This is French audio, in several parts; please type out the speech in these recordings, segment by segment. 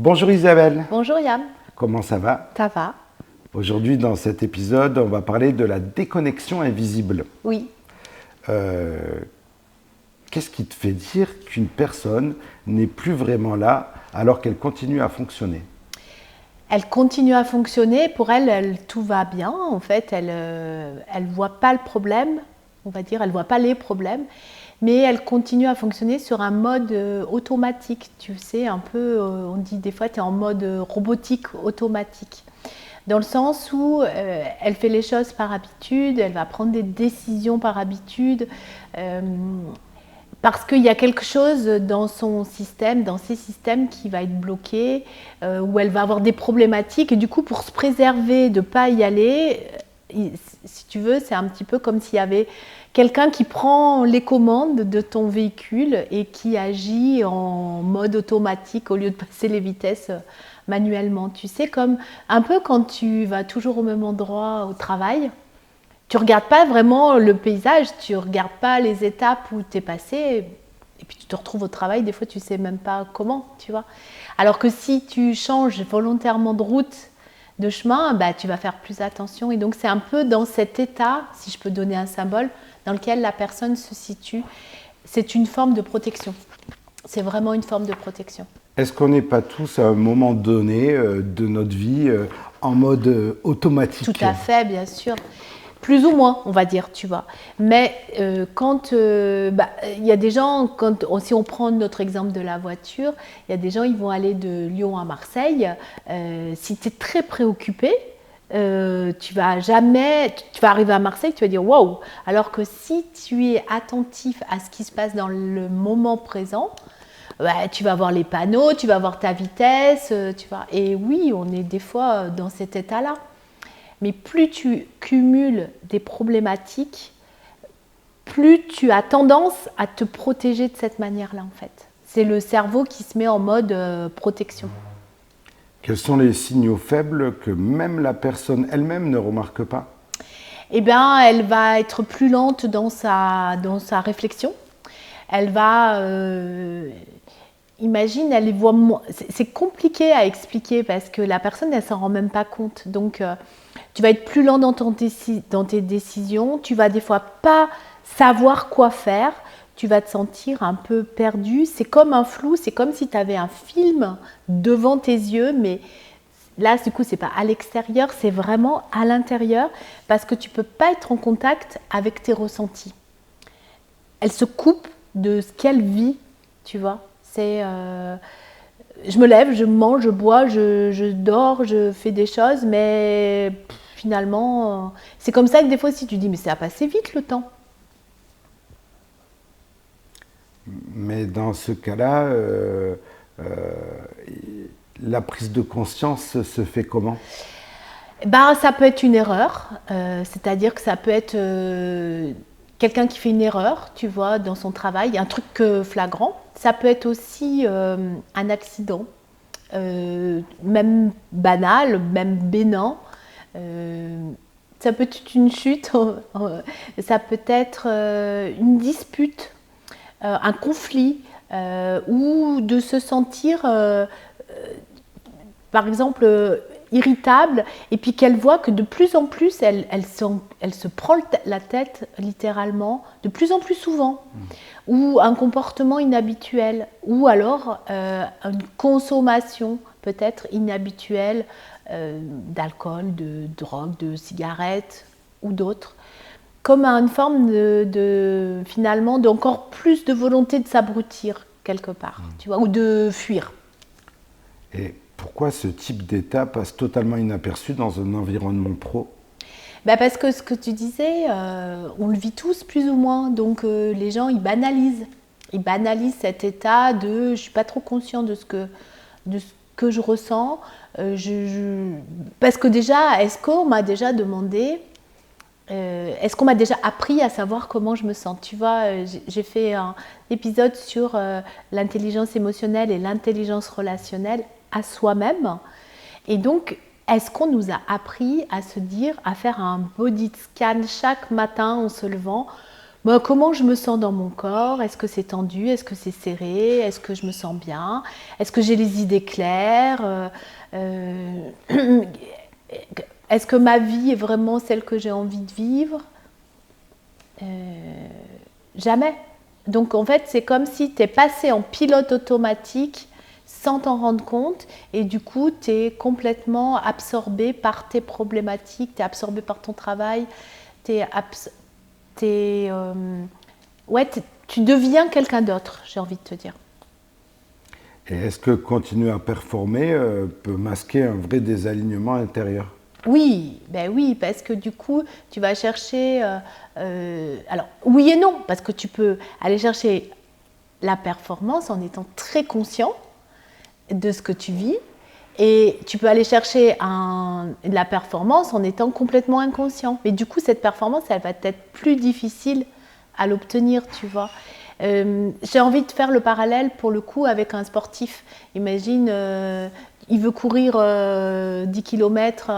Bonjour Isabelle, Bonjour Yann, comment ça va? ça va? Aujourd'hui, dans cet épisode, on va parler de la déconnexion invisible. Oui. Qu'est-ce qui te fait dire qu'une personne n'est plus vraiment là alors qu'elle continue à fonctionner? Elle continue à fonctionner, pour elle, tout va bien. En fait, elle voit pas le problème, on va dire, elle voit pas les problèmes, mais elle continue à fonctionner sur un mode automatique. Tu sais, un peu, on dit des fois, tu es en mode robotique, automatique. Dans le sens où elle fait les choses par habitude, elle va prendre des décisions par habitude, parce qu'il y a quelque chose dans son système, dans ses systèmes qui va être bloqué, où elle va avoir des problématiques. Et du coup, pour se préserver de ne pas y aller, si tu veux, c'est un petit peu comme s'il y avait quelqu'un qui prend les commandes de ton véhicule et qui agit en mode automatique au lieu de passer les vitesses manuellement. Tu sais, comme un peu quand tu vas toujours au même endroit au travail, tu ne regardes pas vraiment le paysage, tu ne regardes pas les étapes où tu es passé, et puis tu te retrouves au travail, des fois tu ne sais même pas comment, tu vois. Alors que si tu changes volontairement de route, de chemin, bah, tu vas faire plus attention. Et donc c'est un peu dans cet état, si je peux donner un symbole, dans lequel la personne se situe. C'est une forme de protection. C'est vraiment une forme de protection. Est-ce qu'on n'est pas tous à un moment donné de notre vie en mode automatique? Tout à fait, bien sûr. Plus ou moins, on va dire, tu vois. Mais quand il y a des gens, si on prend notre exemple de la voiture, il y a des gens, ils vont aller de Lyon à Marseille. Si tu es très préoccupé, tu vas arriver à Marseille, tu vas dire waouh. Alors que si tu es attentif à ce qui se passe dans le moment présent, tu vas voir les panneaux, tu vas voir ta vitesse, tu vois. Et oui, on est des fois dans cet état-là. Mais plus tu cumules des problématiques, plus tu as tendance à te protéger de cette manière-là, en fait. C'est le cerveau qui se met en mode protection. Quels sont les signaux faibles que même la personne elle-même ne remarque pas? Eh bien, elle va être plus lente dans sa réflexion. Elle va... imagine, elle les voit moins. C'est compliqué à expliquer parce que la personne, elle ne s'en rend même pas compte. Donc, tu vas être plus lent dans tes décisions. Tu vas des fois pas savoir quoi faire. Tu vas te sentir un peu perdu. C'est comme un flou. C'est comme si tu avais un film devant tes yeux, mais là, du coup, c'est pas à l'extérieur, c'est vraiment à l'intérieur parce que tu peux pas être en contact avec tes ressentis. Elle se coupe de ce qu'elle vit, tu vois. C'est je me lève, je mange, je bois, je dors, je fais des choses, mais finalement, c'est comme ça que des fois, si tu dis, mais ça a passé vite le temps. Mais dans ce cas-là, la prise de conscience se fait comment? Bah, ça peut être une erreur, c'est-à-dire que ça peut être quelqu'un qui fait une erreur, tu vois, dans son travail, un truc flagrant. Ça peut être aussi un accident, même banal, même bénin. Ça peut être une chute, ça peut être une dispute, un conflit, ou de se sentir, par exemple, irritable, et puis qu'elle voit que de plus en plus, elle se prend la tête, littéralement, de plus en plus souvent. Ou un comportement inhabituel, ou alors une consommation peut-être inhabituelle d'alcool, de drogue, de cigarettes ou d'autres, comme une forme finalement d'encore plus de volonté de s'abrutir quelque part, tu vois, ou de fuir. Et pourquoi ce type d'état passe totalement inaperçu dans un environnement pro? Parce que ce que tu disais, on le vit tous plus ou moins, donc les gens ils banalisent. Ils banalisent cet état de je ne suis pas trop conscient de ce que je ressens. Parce que déjà, est-ce qu'on m'a déjà demandé, est-ce qu'on m'a déjà appris à savoir comment je me sens? Tu vois, j'ai fait un épisode sur l'intelligence émotionnelle et l'intelligence relationnelle à soi-même. Et donc, est-ce qu'on nous a appris à se dire, à faire un body scan chaque matin en se levant Bon, comment je me sens dans mon corps? Est-ce que c'est tendu? Est-ce que c'est serré? Est-ce que je me sens bien? Est-ce que j'ai les idées claires? Est-ce que ma vie est vraiment celle que j'ai envie de vivre? Jamais. Donc en fait, c'est comme si tu es passé en pilote automatique sans t'en rendre compte et du coup, tu es complètement absorbé par tes problématiques, tu es absorbé par ton travail, ouais, tu deviens quelqu'un d'autre, j'ai envie de te dire. Et est-ce que continuer à performer peut masquer un vrai désalignement intérieur? Oui, ben oui, parce que du coup, tu vas chercher. Alors, oui et non, parce que tu peux aller chercher la performance en étant très conscient de ce que tu vis, et tu peux aller chercher la performance en étant complètement inconscient. Mais du coup, cette performance, elle va être plus difficile à l'obtenir, tu vois. J'ai envie de faire le parallèle pour le coup avec un sportif. Imagine, il veut courir 10 km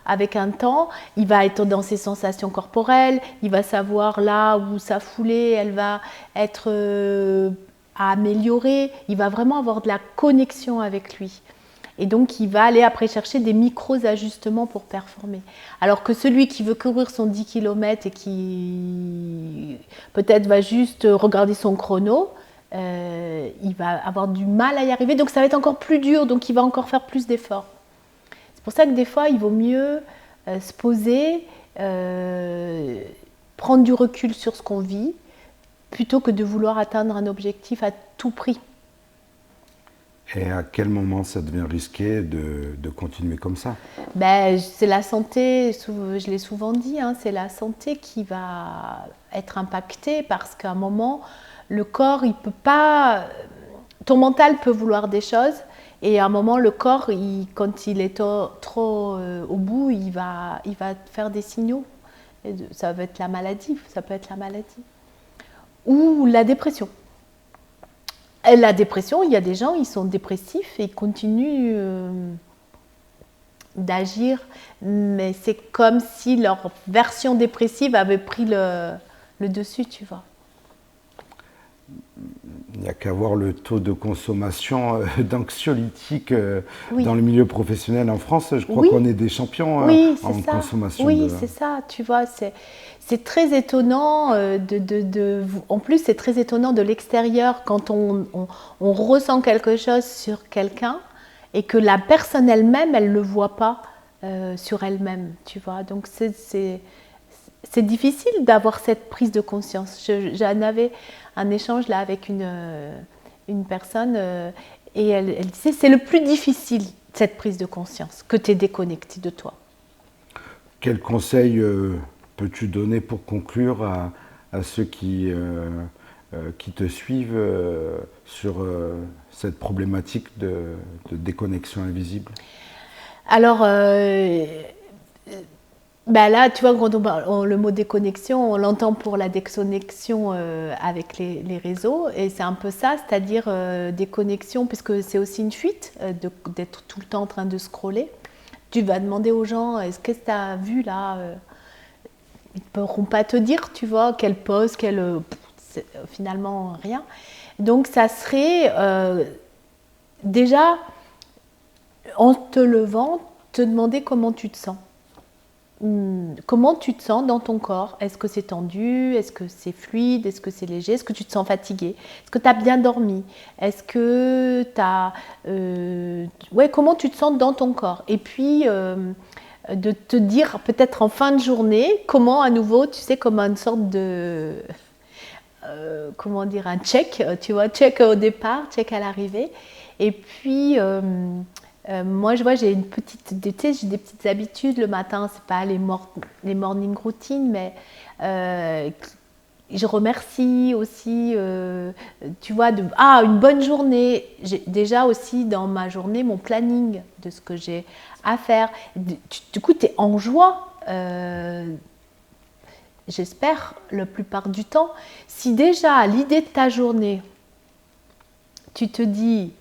avec un temps, il va être dans ses sensations corporelles, il va savoir là où sa foulée, elle va être à améliorer, il va vraiment avoir de la connexion avec lui. Et donc, il va aller après chercher des micros-ajustements pour performer. Alors que celui qui veut courir son 10 km et qui peut-être va juste regarder son chrono, il va avoir du mal à y arriver. Donc, ça va être encore plus dur, donc il va encore faire plus d'efforts. C'est pour ça que des fois, il vaut mieux se poser, prendre du recul sur ce qu'on vit, plutôt que de vouloir atteindre un objectif à tout prix. Et à quel moment ça devient risqué de continuer comme ça? Ben, c'est la santé, je l'ai souvent dit, hein, c'est la santé qui va être impactée parce qu'à un moment, le corps, il peut pas. Ton mental peut vouloir des choses et à un moment, le corps, quand il est trop au bout, il va faire des signaux. Ça peut être la maladie, ou la dépression. Et la dépression, il y a des gens, ils sont dépressifs et ils continuent d'agir, mais c'est comme si leur version dépressive avait pris le dessus, tu vois. Il n'y a qu'à voir le taux de consommation d'anxiolytiques Oui. dans le milieu professionnel en France. Je crois Oui. qu'on est des champions Oui, c'est en ça. consommation. Oui, c'est ça, tu vois. C'est très étonnant. En plus, c'est très étonnant de l'extérieur quand on ressent quelque chose sur quelqu'un et que la personne elle-même, elle ne le voit pas sur elle-même, tu vois. Donc, c'est difficile d'avoir cette prise de conscience. J'en avais un échange là avec une personne et elle disait c'est le plus difficile, cette prise de conscience, que tu es déconnecté de toi. Quel conseil peux-tu donner pour conclure à ceux qui te suivent sur cette problématique de déconnexion invisible? Alors, là, tu vois, quand on parle, le mot déconnexion, on l'entend pour la déconnexion avec les réseaux, et c'est un peu ça, c'est-à-dire déconnexion, puisque c'est aussi une fuite d'être tout le temps en train de scroller. Tu vas demander aux gens, qu'est-ce que tu as vu là? Ils ne pourront pas te dire, tu vois, quel poste, finalement rien. Donc ça serait déjà, en te levant, te demander comment tu te sens. Comment tu te sens dans ton corps? Est-ce que c'est tendu? Est-ce que c'est fluide? Est-ce que c'est léger? Est-ce que tu te sens fatigué? Est-ce que tu as bien dormi? Est-ce que tu as... comment tu te sens dans ton corps? Et puis, de te dire peut-être en fin de journée, comment à nouveau, tu sais, comme une sorte de... comment dire, un check, tu vois, check au départ, check à l'arrivée. Et puis... moi, je vois, j'ai des petites habitudes le matin. C'est pas les morning routines, mais je remercie aussi, tu vois, une bonne journée. J'ai déjà aussi dans ma journée mon planning de ce que j'ai à faire. Du coup, tu es en joie, j'espère, la plupart du temps. Si déjà, à l'idée de ta journée, tu te dis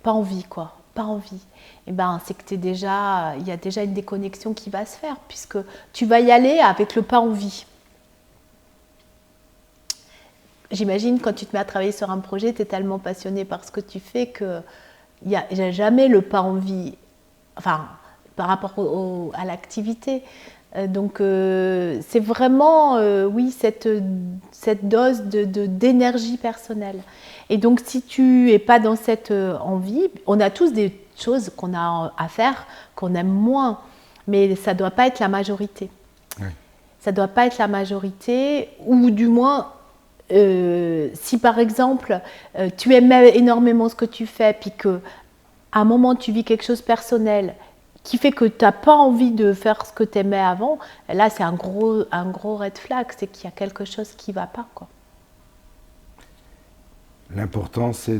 pas envie, quoi, pas envie, et ben c'est que il y a déjà une déconnexion qui va se faire, puisque tu vas y aller avec le pas envie. j'imagine quand tu te mets à travailler sur un projet, tu es tellement passionné par ce que tu fais qu'il n'y a jamais le pas envie, enfin, par rapport à l'activité. Donc c'est vraiment, oui, cette dose d'énergie personnelle. Et donc si tu n'es pas dans cette envie, on a tous des choses qu'on a à faire, qu'on aime moins, mais ça ne doit pas être la majorité. Oui. Ça ne doit pas être la majorité, ou du moins, si par exemple, tu aimais énormément ce que tu fais, puis qu'à un moment tu vis quelque chose personnel, qui fait que tu n'as pas envie de faire ce que tu aimais avant, là c'est un gros red flag, c'est qu'il y a quelque chose qui ne va pas, quoi. L'important c'est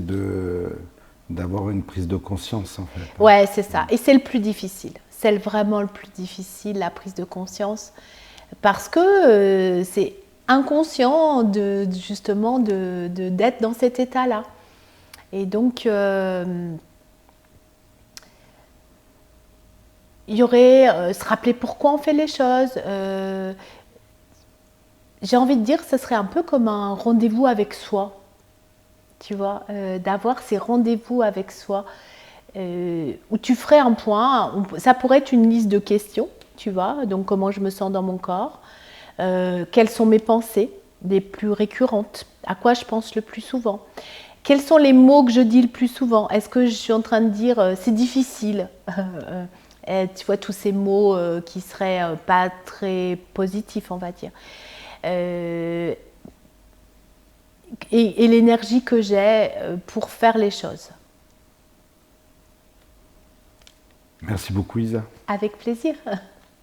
d'avoir une prise de conscience en fait. Ouais, c'est ça. Et c'est le plus difficile. C'est vraiment le plus difficile, la prise de conscience. Parce que c'est inconscient justement d'être dans cet état-là. Et donc, il y aurait se rappeler pourquoi on fait les choses. J'ai envie de dire que ce serait un peu comme un rendez-vous avec soi. Tu vois, d'avoir ces rendez-vous avec soi, où tu ferais un point, ça pourrait être une liste de questions, tu vois, donc comment je me sens dans mon corps, quelles sont mes pensées les plus récurrentes, à quoi je pense le plus souvent, quels sont les mots que je dis le plus souvent, est-ce que je suis en train de dire c'est difficile, tu vois, tous ces mots qui seraient pas très positifs, on va dire. Et l'énergie que j'ai pour faire les choses. Merci beaucoup Isa. Avec plaisir.